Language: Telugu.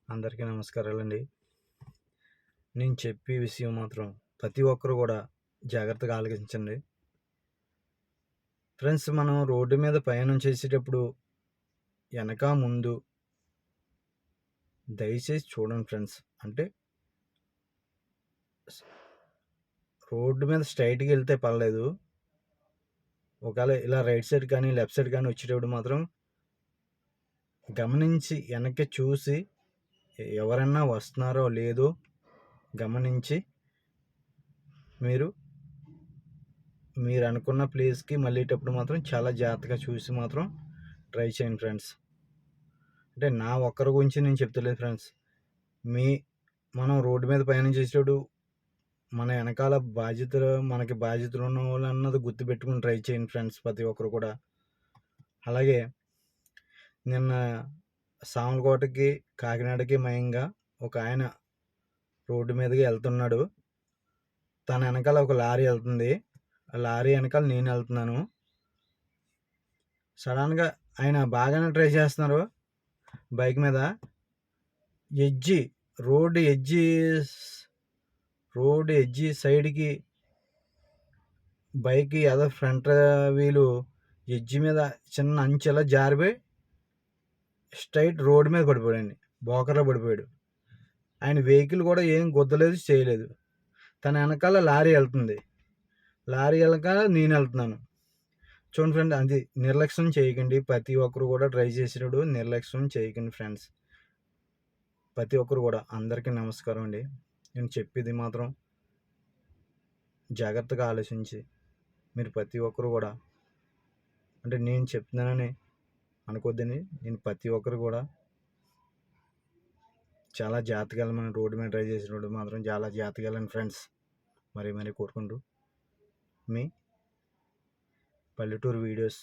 అందరికీ నమస్కారాలండి. నేను చెప్పే విషయం మాత్రం ప్రతి ఒక్కరు కూడా జాగ్రత్తగా ఆలకించండి. ఫ్రెండ్స్, మనం రోడ్డు మీద ప్రయాణం చేసేటప్పుడు వెనక ముందు దయచేసి చూడండి ఫ్రెండ్స్. అంటే రోడ్డు మీద స్ట్రైట్‌గా వెళ్తే పర్లేదు. ఒకవేళ ఇలా రైట్ సైడ్ కానీ లెఫ్ట్ సైడ్ కానీ వచ్చేటప్పుడు మాత్రం గమనించి వెనక్కి చూసి ఎవరన్నా వస్తున్నారో లేదో గమనించి మీరు అనుకున్న ప్లేస్కి మళ్ళేటప్పుడు మాత్రం చాలా జాగ్రత్తగా చూసి మాత్రం ట్రై చేయండి ఫ్రెండ్స్. అంటే నా ఒక్కరి గురించి నేను చెప్తలేదు ఫ్రెండ్స్. మనం రోడ్డు మీద ప్రయాణం చేసేటప్పుడు మన వెనకాల మనకి బాధ్యతలు ఉన్న వాళ్ళు అన్నది గుర్తుపెట్టుకుని ట్రై చేయండి ఫ్రెండ్స్, ప్రతి ఒక్కరు కూడా. అలాగే నిన్న సామలకోటకి కాకినాడకి మయంగా ఒక ఆయన రోడ్డు మీదకి వెళ్తున్నాడు. తన వెనకాల ఒక లారీ వెళ్తుంది. ఆ లారీ వెనకాల నేను వెళ్తున్నాను. సడన్గా ఆయన బాగానే ట్రై చేస్తున్నారు బైక్ మీద. రోడ్ ఎడ్జి సైడ్కి బైక్ ఏదో ఫ్రంట్ వీలు ఎడ్జి మీద చిన్న అంచెలా జారిపోయి స్ట్రైట్ రోడ్డు మీద పడిపోయాడండి. బోకర్లో పడిపోయాడు. ఆయన వెహికల్ కూడా ఏం గుద్దలేదు, చేయలేదు. తన వెనకాల లారీ వెళ్తుంది. లారీ వెనకాల నేను వెళ్తున్నాను. చూడండి ఫ్రెండ్, అది నిర్లక్ష్యం చేయకండి. ప్రతి ఒక్కరు కూడా ట్రై చేసేటప్పుడు నిర్లక్ష్యం చేయకండి ఫ్రెండ్స్. ప్రతి ఒక్కరు కూడా. అందరికీ నమస్కారం అండి. నేను చెప్పేది మాత్రం జాగ్రత్తగా ఆలోచించి మీరు ప్రతి ఒక్కరు కూడా, అంటే నేను చెప్తున్నానని అనుకోద్దని, నేను ప్రతి ఒక్కరు కూడా చాలా జాగ్రత్తగా వెళ్ళమని, రోడ్డు మీద డ్రైవ్ చేసినప్పుడు మాత్రం చాలా జాగ్రత్తగా వెళ్ళండి ఫ్రెండ్స్. మరీ కోరుకుంటూ మీ పల్లెటూరు వీడియోస్